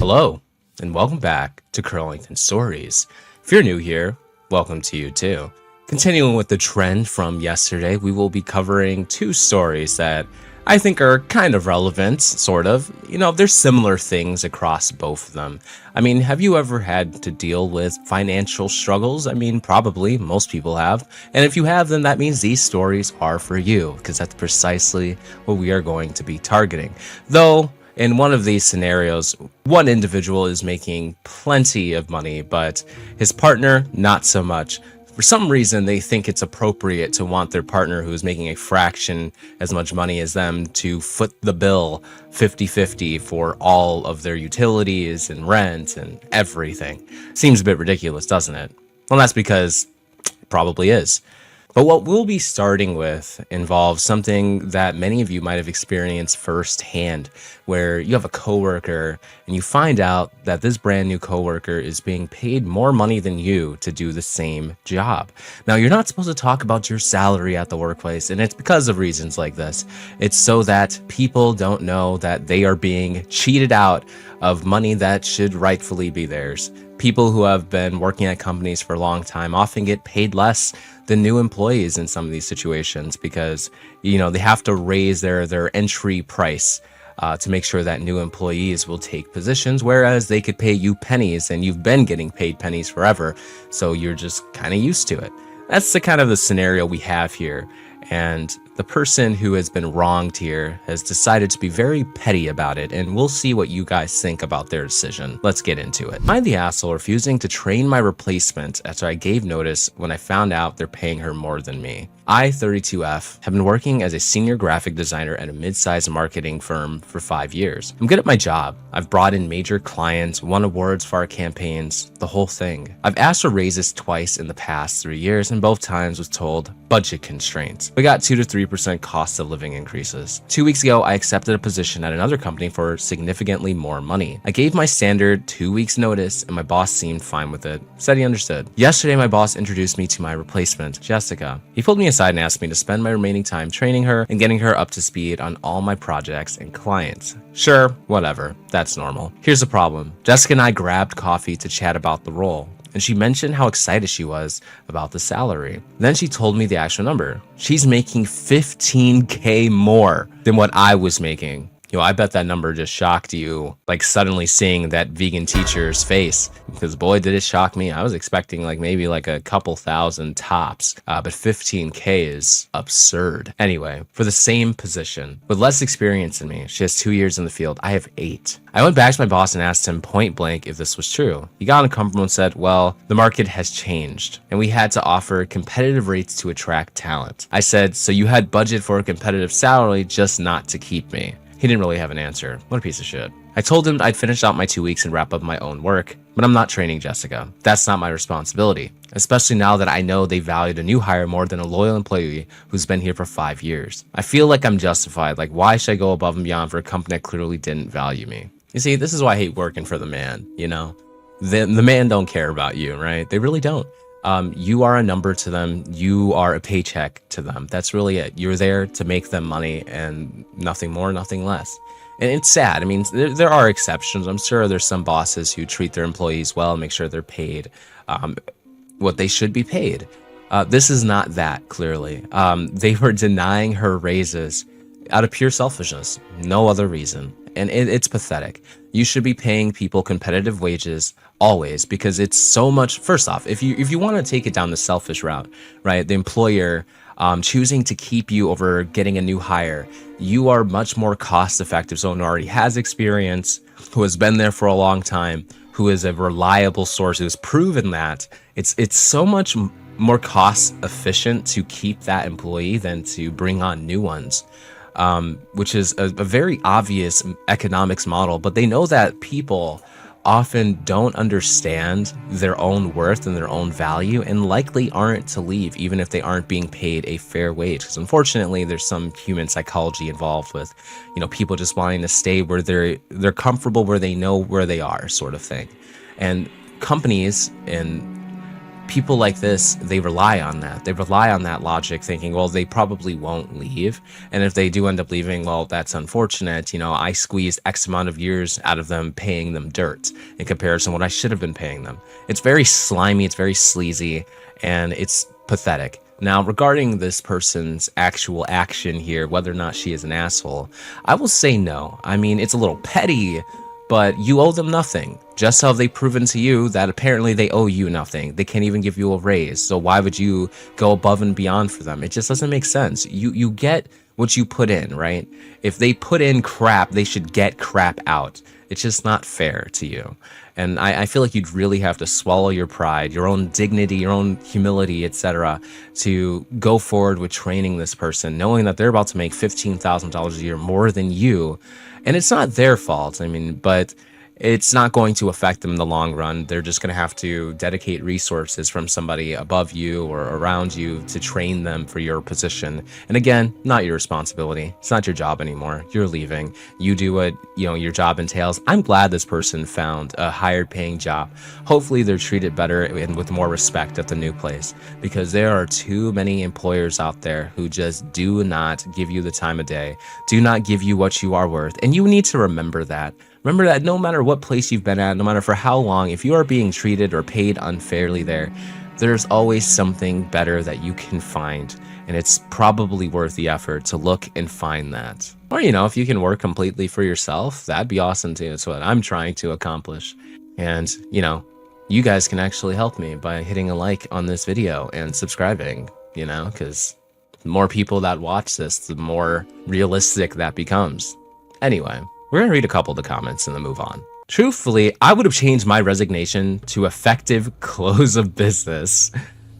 Hello, and welcome back to Curlington Stories. If you're new here, welcome to you too. Continuing with the trend from yesterday, we will be covering two stories that I think are kind of relevant, sort of. There's similar things across both of them. Have you ever had to deal with financial struggles? Probably, most people have. And if you have, then that means these stories are for you, because that's precisely what we are going to be targeting. Though, in one of these scenarios, one individual is making plenty of money, but his partner, not so much. For some reason, they think it's appropriate to want their partner who's making a fraction as much money as them to foot the bill 50-50 for all of their utilities and rent and everything. Seems a bit ridiculous, doesn't it? Well, that's because it probably is. But what we'll be starting with involves something that many of you might have experienced firsthand, where you have a coworker and you find out that this brand new coworker is being paid more money than you to do the same job. Now, you're not supposed to talk about your salary at the workplace, and it's because of reasons like this. It's so that people don't know that they are being cheated out of money that should rightfully be theirs. People who have been working at companies for a long time often get paid less than new employees in some of these situations because, they have to raise their entry price to make sure that new employees will take positions, whereas they could pay you pennies and you've been getting paid pennies forever. So you're just kind of used to it. That's the kind of the scenario we have here. And the person who has been wronged here has decided to be very petty about it, and we'll see what you guys think about their decision. Let's get into it. Am I the asshole refusing to train my replacement after I gave notice when I found out they're paying her more than me? I, 32F, have been working as a senior graphic designer at a mid-sized marketing firm for 5 years. I'm good at my job. I've brought in major clients, won awards for our campaigns, the whole thing. I've asked for raises twice in the past 3 years, and both times was told budget constraints. We got 2 to 3% cost of living increases. 2 weeks ago, I accepted a position at another company for significantly more money. I gave my standard 2 weeks notice, and my boss seemed fine with it, said he understood. Yesterday, my boss introduced me to my replacement, Jessica. He pulled me aside and asked me to spend my remaining time training her and getting her up to speed on all my projects and clients. Sure, whatever, that's normal. Here's the problem. Jessica and I grabbed coffee to chat about the role, and she mentioned how excited she was about the salary. Then she told me the actual number. She's making $15K more than what I was making. I bet that number just shocked you, like suddenly seeing that vegan teacher's face, because boy, did it shock me. I was expecting maybe a couple thousand tops, but 15K is absurd. Anyway, for the same position, with less experience than me, she has 2 years in the field. I have 8. I went back to my boss and asked him point blank if this was true. He got uncomfortable and said, well, the market has changed, and we had to offer competitive rates to attract talent. I said, so you had budget for a competitive salary, just not to keep me. He didn't really have an answer. What a piece of shit. I told him I'd finish out my 2 weeks and wrap up my own work, but I'm not training Jessica. That's not my responsibility, especially now that I know they valued a new hire more than a loyal employee who's been here for 5 years. I feel like I'm justified. Why should I go above and beyond for a company that clearly didn't value me? You see, this is why I hate working for the man, The man don't care about you, right? They really don't. You are a number to them. You are a paycheck to them. That's really it. You're there to make them money and nothing more, nothing less. And it's sad. There are exceptions. I'm sure there's some bosses who treat their employees well and make sure they're paid what they should be paid. This is not that, clearly. They were denying her raises out of pure selfishness. No other reason. And it's pathetic. You should be paying people competitive wages always, because it's so much. First off, if you want to take it down the selfish route, right, the employer choosing to keep you over getting a new hire, you are much more cost effective. Someone who already has experience, who has been there for a long time, who is a reliable source, who has proven that it's so much more cost efficient to keep that employee than to bring on new ones. Which is a very obvious economics model, but they know that people often don't understand their own worth and their own value, and likely aren't to leave even if they aren't being paid a fair wage. Because unfortunately, there's some human psychology involved with, people just wanting to stay where they're comfortable, where they know where they are, sort of thing. And companies and people like this, they rely on that. They rely on that logic, thinking, well, they probably won't leave. And if they do end up leaving, well, that's unfortunate. I squeezed X amount of years out of them paying them dirt in comparison to what I should have been paying them. It's very slimy, it's very sleazy, and it's pathetic. Now, regarding this person's actual action here, whether or not she is an asshole, I will say no. I mean, it's a little petty, but you owe them nothing. Just how they've proven to you that apparently they owe you nothing. They can't even give you a raise. So why would you go above and beyond for them? It just doesn't make sense. You get what you put in, right? If they put in crap, they should get crap out. It's just not fair to you. And I feel like you'd really have to swallow your pride, your own dignity, your own humility, etc., to go forward with training this person, knowing that they're about to make $15,000 a year more than you. And it's not their fault, but it's not going to affect them in the long run. They're just going to have to dedicate resources from somebody above you or around you to train them for your position. And again, not your responsibility. It's not your job anymore. You're leaving. You do what your job entails. I'm glad this person found a higher paying job. Hopefully they're treated better and with more respect at the new place, because there are too many employers out there who just do not give you the time of day, do not give you what you are worth. And you need to remember that. Remember that no matter what place you've been at, no matter for how long, if you are being treated or paid unfairly there's always something better that you can find. And it's probably worth the effort to look and find that. Or, if you can work completely for yourself, that'd be awesome too. That's what I'm trying to accomplish. And, you guys can actually help me by hitting a like on this video and subscribing, because the more people that watch this, the more realistic that becomes. Anyway. We're going to read a couple of the comments and then move on. Truthfully, I would have changed my resignation to effective close of business.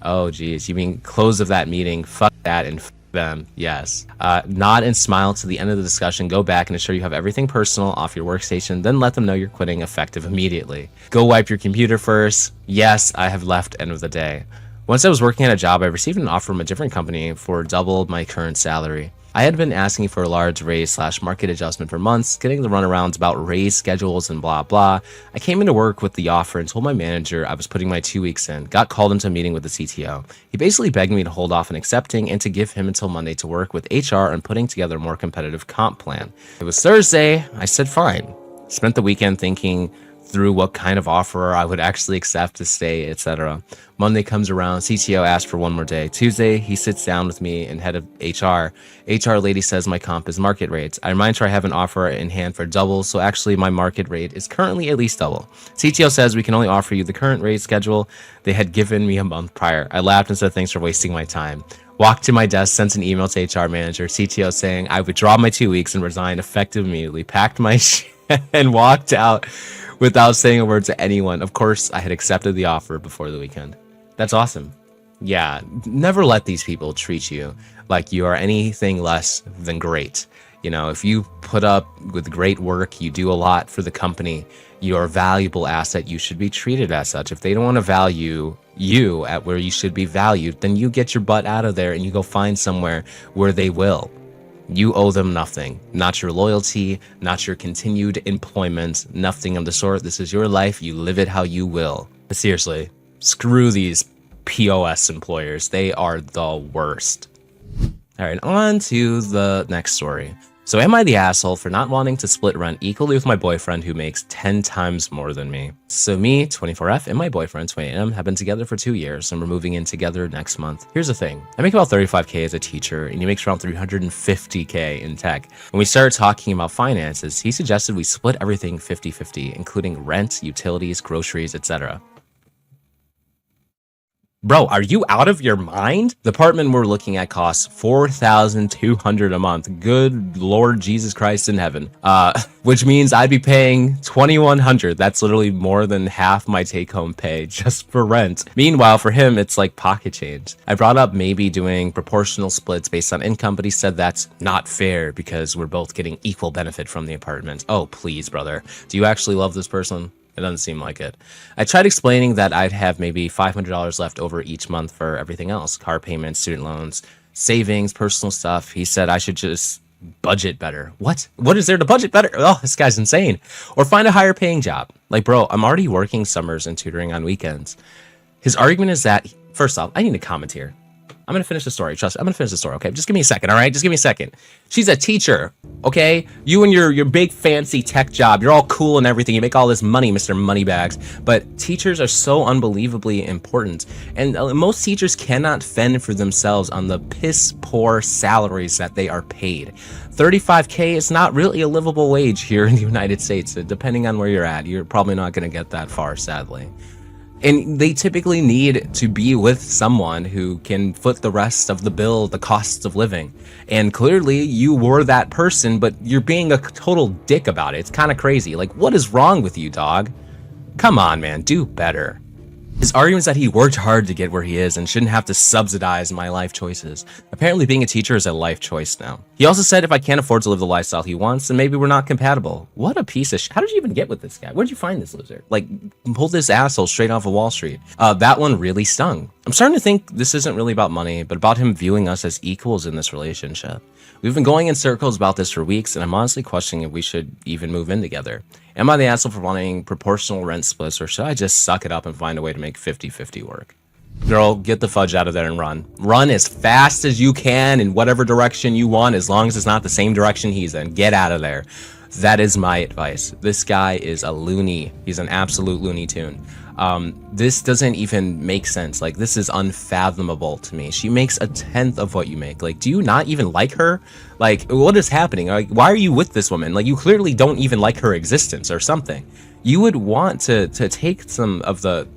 Oh, geez. You mean close of that meeting? Fuck that and fuck them. Yes. Nod and smile to the end of the discussion. Go back and ensure you have everything personal off your workstation. Then let them know you're quitting effective immediately. Go wipe your computer first. Yes, I have left end of the day. Once I was working at a job, I received an offer from a different company for double my current salary. I had been asking for a large raise / market adjustment for months, getting the runarounds about raise schedules and blah blah. I came into work with the offer and told my manager I was putting my 2 weeks in, got called into a meeting with the CTO. He basically begged me to hold off on accepting and to give him until Monday to work with HR on putting together a more competitive comp plan. It was Thursday. I said fine. Spent the weekend thinking through what kind of offer I would actually accept to stay, etc. Monday comes around, CTO asks for one more day. Tuesday, he sits down with me and head of HR. HR lady says my comp is market rates. I remind her I have an offer in hand for double, so actually my market rate is currently at least double. CTO says we can only offer you the current rate schedule they had given me a month prior. I laughed and said thanks for wasting my time. Walked to my desk, sent an email to HR manager, CTO saying I withdraw my 2 weeks and resign effective immediately, packed my shit and walked out without saying a word to anyone. Of course, I had accepted the offer before the weekend. That's awesome. Yeah, never let these people treat you like you are anything less than great. If you put up with great work, you do a lot for the company, you're a valuable asset, you should be treated as such. If they don't want to value you at where you should be valued, then you get your butt out of there and you go find somewhere where they will. You owe them nothing, not your loyalty, not your continued employment, nothing of the sort. This is your life. You live it how you will. But seriously, screw these POS employers. They are the worst. All right, on to the next story. So am I the asshole for not wanting to split rent equally with my boyfriend who makes 10 times more than me? So me, 24F, and my boyfriend, 28M, have been together for 2 years and we're moving in together next month. Here's the thing. I make about 35K as a teacher and he makes around 350K in tech. When we started talking about finances, he suggested we split everything 50-50, including rent, utilities, groceries, etc. Bro, are you out of your mind? The apartment we're looking at costs $4,200 a month. Good Lord Jesus Christ in heaven. Which means I'd be paying $2,100. That's literally more than half my take-home pay just for rent. Meanwhile, for him, it's like pocket change. I brought up maybe doing proportional splits based on income, but he said that's not fair because we're both getting equal benefit from the apartment. Oh, please, brother. Do you actually love this person? It doesn't seem like it. I tried explaining that I'd have maybe $500 left over each month for everything else. Car payments, student loans, savings, personal stuff. He said I should just budget better. What? What is there to budget better? Oh, this guy's insane. Or find a higher paying job. Like, bro, I'm already working summers and tutoring on weekends. His argument is that, first off, I need to comment here. I'm gonna finish the story. Trust me, I'm gonna finish the story. Okay, just give me a second. All right, just give me a second. She's a teacher. Okay, you and your big fancy tech job. You're all cool and everything. You make all this money, Mr. Moneybags. But teachers are so unbelievably important, and most teachers cannot fend for themselves on the piss poor salaries that they are paid. 35K is not really a livable wage here in the United States. Depending on where you're at, you're probably not gonna get that far, sadly. And they typically need to be with someone who can foot the rest of the bill, the costs of living. And clearly you were that person, but you're being a total dick about it. It's kind of crazy. Like, what is wrong with you, dog? Come on, man, do better. His argument is that he worked hard to get where he is and shouldn't have to subsidize my life choices. Apparently being a teacher is a life choice now. He also said if I can't afford to live the lifestyle he wants, then maybe we're not compatible. What a piece of shit. How did you even get with this guy? Where'd you find this loser? Like, pulled this asshole straight off of Wall Street. That one really stung. I'm starting to think this isn't really about money, but about him viewing us as equals in this relationship. We've been going in circles about this for weeks, and I'm honestly questioning if we should even move in together. Am I the asshole for wanting proportional rent splits, or should I just suck it up and find a way to make 50-50 work? Girl, get the fudge out of there and run. Run as fast as you can in whatever direction you want, as long as it's not the same direction he's in. Get out of there. That is my advice. This guy is a loony. He's an absolute Looney Tune. This doesn't even make sense. Like, this is unfathomable to me. She makes a tenth of what you make. Like, do you not even like her? Like, what is happening? Like, why are you with this woman? Like, you clearly don't even like her existence or something. You would want to take some of the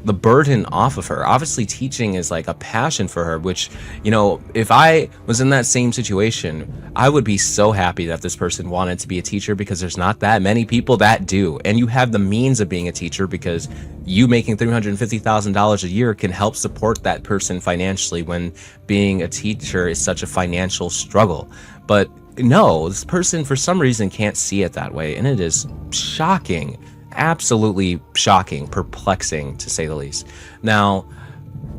burden off of her. Obviously teaching is like a passion for her, which, you know, if I was in that same situation, I would be so happy that this person wanted to be a teacher, because there's not that many people that do. And you have the means of being a teacher, because you making $350,000 a year can help support that person financially when being a teacher is such a financial struggle. But no, this person for some reason can't see it that way, and it is shocking. Absolutely shocking, perplexing, to say the least. Now,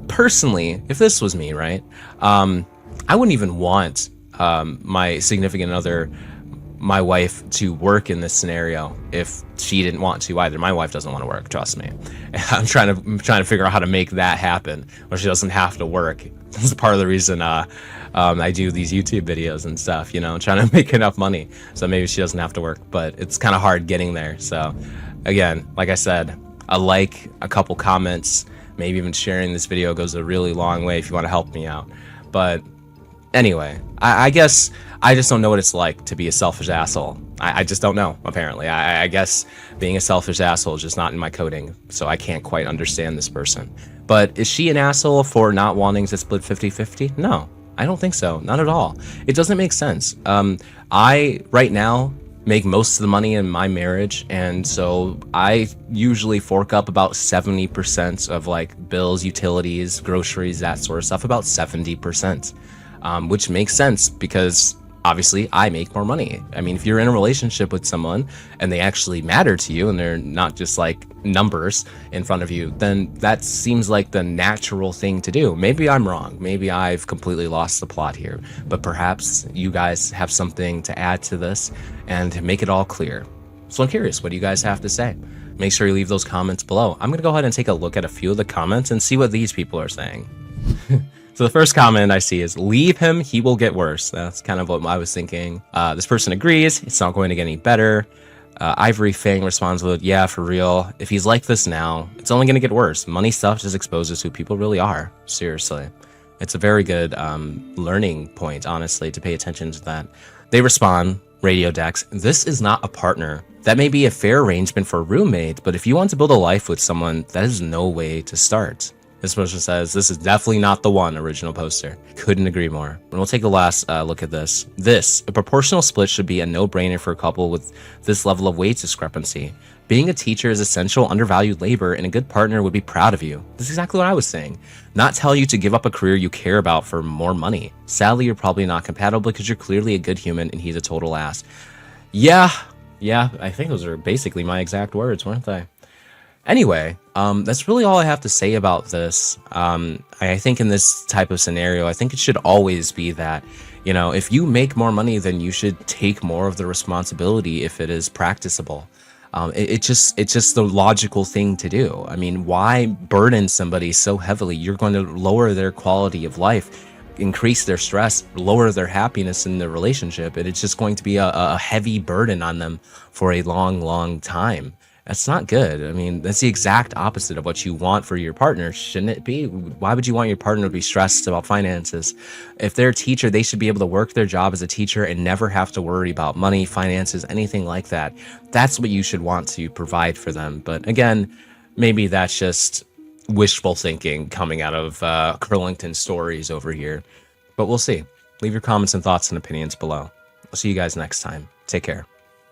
personally, if this was me, right, I wouldn't even want my significant other, my wife, to work in this scenario if she didn't want to either. My wife doesn't want to work, trust me. I'm trying to figure out how to make that happen where she doesn't have to work. This is part of the reason I do these YouTube videos and stuff, you know, trying to make enough money so maybe she doesn't have to work, but it's kind of hard getting there. So again, like I said, a like, a couple comments, maybe even sharing this video goes a really long way if you want to help me out. But anyway, I guess I just don't know what it's like to be a selfish asshole. I just don't know, apparently. I guess being a selfish asshole is just not in my coding, so I can't quite understand this person. But is she an asshole for not wanting to split 50-50? No, I don't think so. Not at all. It doesn't make sense. I, right now, make most of the money in my marriage, and so I usually fork up about 70% of like bills, utilities, groceries, that sort of stuff, about 70%, which makes sense because obviously I make more money. I mean, if you're in a relationship with someone and they actually matter to you and they're not just like numbers in front of you, then that seems like the natural thing to do. Maybe I'm wrong. Maybe I've completely lost the plot here, but perhaps you guys have something to add to this and make it all clear. So I'm curious, what do you guys have to say? Make sure you leave those comments below. I'm going to go ahead and take a look at a few of the comments and see what these people are saying. So the first comment I see is, leave him, he will get worse. That's kind of what I was thinking. This person agrees, it's not going to get any better. Ivory Fang responds with, yeah, for real. If he's like this now, it's only going to get worse. Money stuff just exposes who people really are. Seriously. It's a very good learning point, honestly, to pay attention to that. They respond, Radio Dex, this is not a partner. That may be a fair arrangement for a roommate, but if you want to build a life with someone, that is no way to start. This person says, this is definitely not the one, original poster. Couldn't agree more. And we'll take a last look at this. A proportional split should be a no-brainer for a couple with this level of wage discrepancy. Being a teacher is essential, undervalued labor, and a good partner would be proud of you. This is exactly what I was saying. Not tell you to give up a career you care about for more money. Sadly, you're probably not compatible because you're clearly a good human and he's a total ass. Yeah, I think those are basically my exact words, weren't they? Anyway, that's really all I have to say about this. I think in this type of scenario, I think it should always be that, you know, if you make more money, then you should take more of the responsibility if it is practicable. It's just the logical thing to do. I mean, why burden somebody so heavily? You're going to lower their quality of life, increase their stress, lower their happiness in their relationship, and it's just going to be a heavy burden on them for a long, long time. That's not good. I mean, that's the exact opposite of what you want for your partner, shouldn't it be? Why would you want your partner to be stressed about finances? If they're a teacher, they should be able to work their job as a teacher and never have to worry about money, finances, anything like that. That's what you should want to provide for them. But again, maybe that's just wishful thinking coming out of Curlington stories over here. But we'll see. Leave your comments and thoughts and opinions below. I'll see you guys next time. Take care.